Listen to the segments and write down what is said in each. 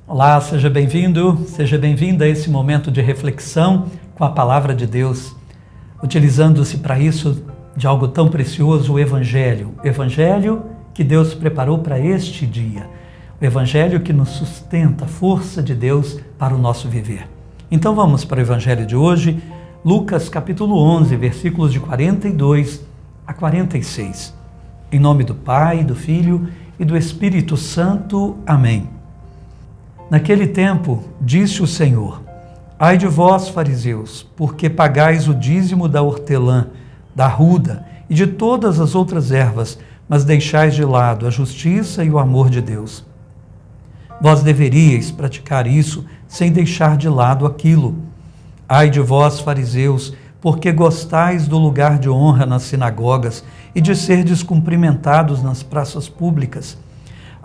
Olá, seja bem-vindo, seja bem-vinda a esse momento de reflexão com a Palavra de Deus, utilizando-se para isso de algo tão precioso, o Evangelho que Deus preparou para este dia, o Evangelho que nos sustenta, a força de Deus para o nosso viver. Então vamos para o Evangelho de hoje, Lucas capítulo 11, versículos de 42 a 46. Em nome do Pai, do Filho e do Espírito Santo. Amém. Naquele tempo, disse o Senhor: Ai de vós, fariseus, porque pagais o dízimo da hortelã, da arruda e de todas as outras ervas, mas deixais de lado a justiça e o amor de Deus. Vós deveríeis praticar isso sem deixar de lado aquilo. Ai de vós, fariseus, porque gostais do lugar de honra nas sinagogas e de serdes cumprimentados nas praças públicas.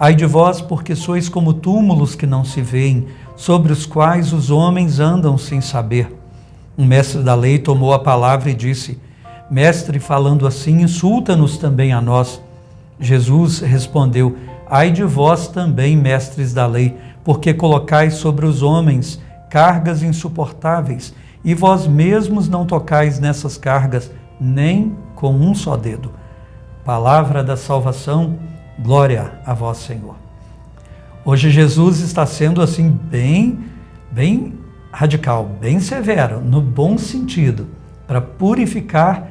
Ai de vós, porque sois como túmulos que não se veem, sobre os quais os homens andam sem saber. Um mestre da lei tomou a palavra e disse: Mestre, falando assim, insulta-nos também a nós. Jesus respondeu: Ai de vós também, mestres da lei, porque colocais sobre os homens cargas insuportáveis, e vós mesmos não tocais nessas cargas, nem com um só dedo. Palavra da salvação. Glória a vós, Senhor. Hoje Jesus está sendo assim bem radical, bem severo, no bom sentido, para purificar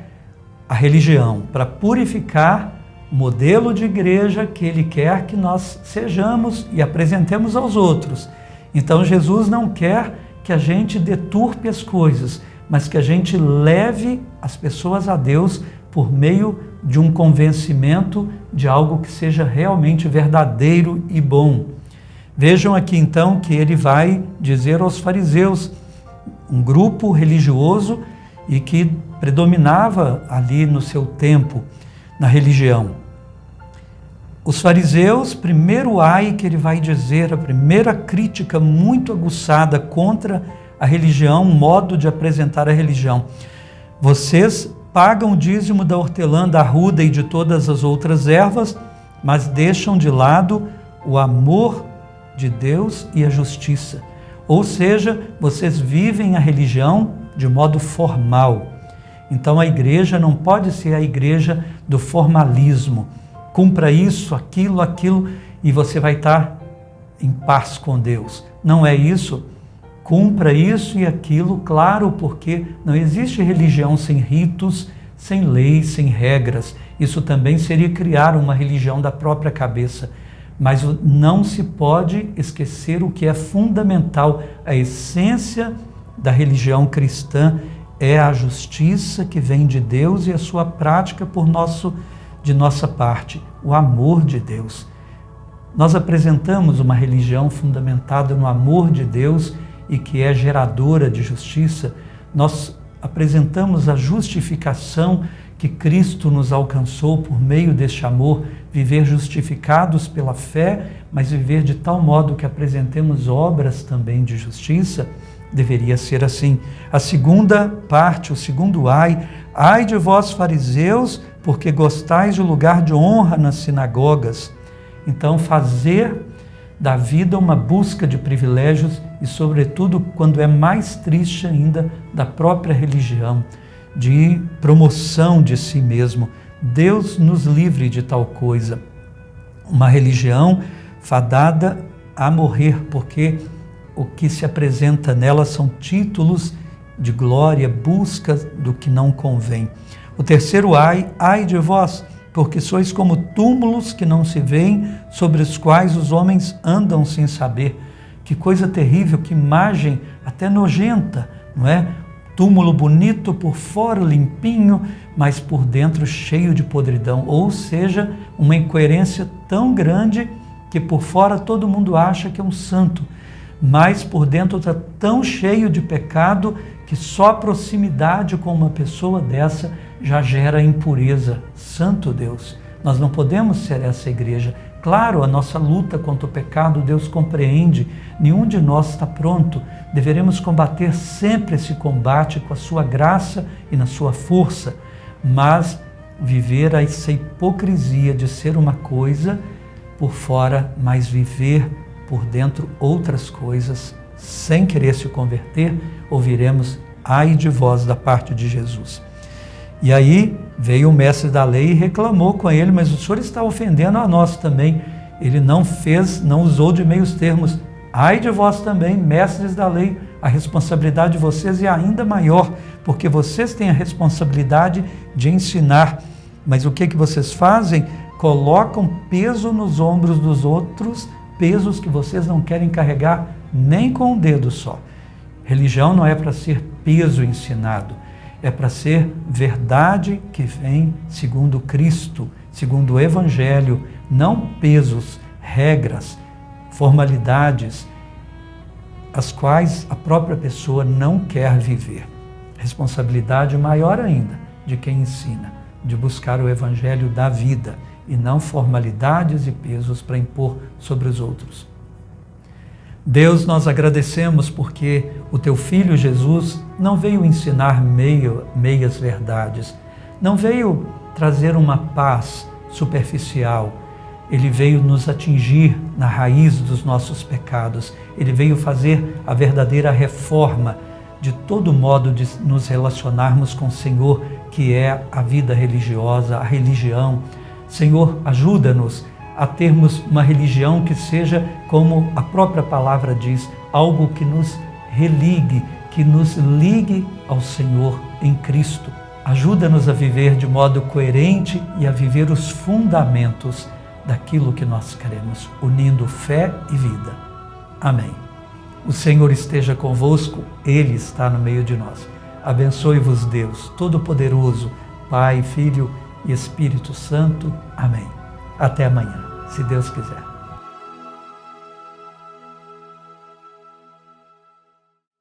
a religião, para purificar o modelo de igreja que Ele quer que nós sejamos e apresentemos aos outros. Então Jesus não quer que a gente deturpe as coisas, mas que a gente leve as pessoas a Deus por meio de um convencimento de algo que seja realmente verdadeiro e bom. Vejam aqui então que ele vai dizer aos fariseus, um grupo religioso e que predominava ali no seu tempo, na religião. Os fariseus, primeiro ai que ele vai dizer, a primeira crítica muito aguçada contra a religião, o modo de apresentar a religião. Vocês pagam o dízimo da hortelã, da arruda e de todas as outras ervas, mas deixam de lado o amor de Deus e a justiça. Ou seja, vocês vivem a religião de modo formal. Então a igreja não pode ser a igreja do formalismo. Cumpra isso, aquilo, e você vai estar em paz com Deus. Não é isso. Cumpra isso e aquilo, claro, porque não existe religião sem ritos, sem leis, sem regras. Isso também seria criar uma religião da própria cabeça. Mas não se pode esquecer o que é fundamental. A essência da religião cristã é a justiça que vem de Deus e a sua prática de nossa parte, o amor de Deus. Nós apresentamos uma religião fundamentada no amor de Deus e que é geradora de justiça. Nós apresentamos a justificação que Cristo nos alcançou por meio deste amor, viver justificados pela fé, mas viver de tal modo que apresentemos obras também de justiça. Deveria ser assim. A segunda parte, o segundo ai de vós, fariseus, porque gostais do lugar de honra nas sinagogas. Então, fazer da vida uma busca de privilégios e, sobretudo, quando é mais triste ainda, da própria religião, de promoção de si mesmo. Deus nos livre de tal coisa. Uma religião fadada a morrer, porque o que se apresenta nela são títulos de glória, busca do que não convém. O terceiro ai de vós, porque sois como túmulos que não se veem, sobre os quais os homens andam sem saber. Que coisa terrível, que imagem até nojenta, não é? Túmulo bonito, por fora limpinho, mas por dentro cheio de podridão. Ou seja, uma incoerência tão grande que por fora todo mundo acha que é um santo, mas por dentro está tão cheio de pecado que só a proximidade com uma pessoa dessa já gera impureza. Santo Deus, nós não podemos ser essa igreja. Claro, a nossa luta contra o pecado, Deus compreende, nenhum de nós está pronto. Deveremos combater sempre esse combate com a sua graça e na sua força, mas viver essa hipocrisia de ser uma coisa por fora, mas viver por dentro outras coisas, sem querer se converter, ouviremos: ai de vós da parte de Jesus. E aí veio o mestre da lei e reclamou com ele: mas o senhor está ofendendo a nós também. Ele não usou de meios termos. Ai de vós também, mestres da lei, a responsabilidade de vocês é ainda maior, porque vocês têm a responsabilidade de ensinar. Mas o que vocês fazem? Colocam peso nos ombros dos outros, pesos que vocês não querem carregar nem com um dedo só. Religião não é para ser peso ensinado, é para ser verdade que vem segundo Cristo, segundo o Evangelho, não pesos, regras, formalidades, as quais a própria pessoa não quer viver. Responsabilidade maior ainda de quem ensina, de buscar o Evangelho da vida e não formalidades e pesos para impor sobre os outros. Deus, nós agradecemos porque o Teu Filho Jesus não veio ensinar meias verdades, não veio trazer uma paz superficial. Ele veio nos atingir na raiz dos nossos pecados. Ele veio fazer a verdadeira reforma de todo modo de nos relacionarmos com o Senhor, que é a vida religiosa, a religião. Senhor, ajuda-nos a termos uma religião que seja, como a própria palavra diz, algo que nos religue, que nos ligue ao Senhor em Cristo. Ajuda-nos a viver de modo coerente e a viver os fundamentos daquilo que nós queremos, unindo fé e vida. Amém. O Senhor esteja convosco, Ele está no meio de nós. Abençoe-vos Deus Todo-Poderoso, Pai, Filho e Espírito Santo. Amém. Até amanhã, se Deus quiser.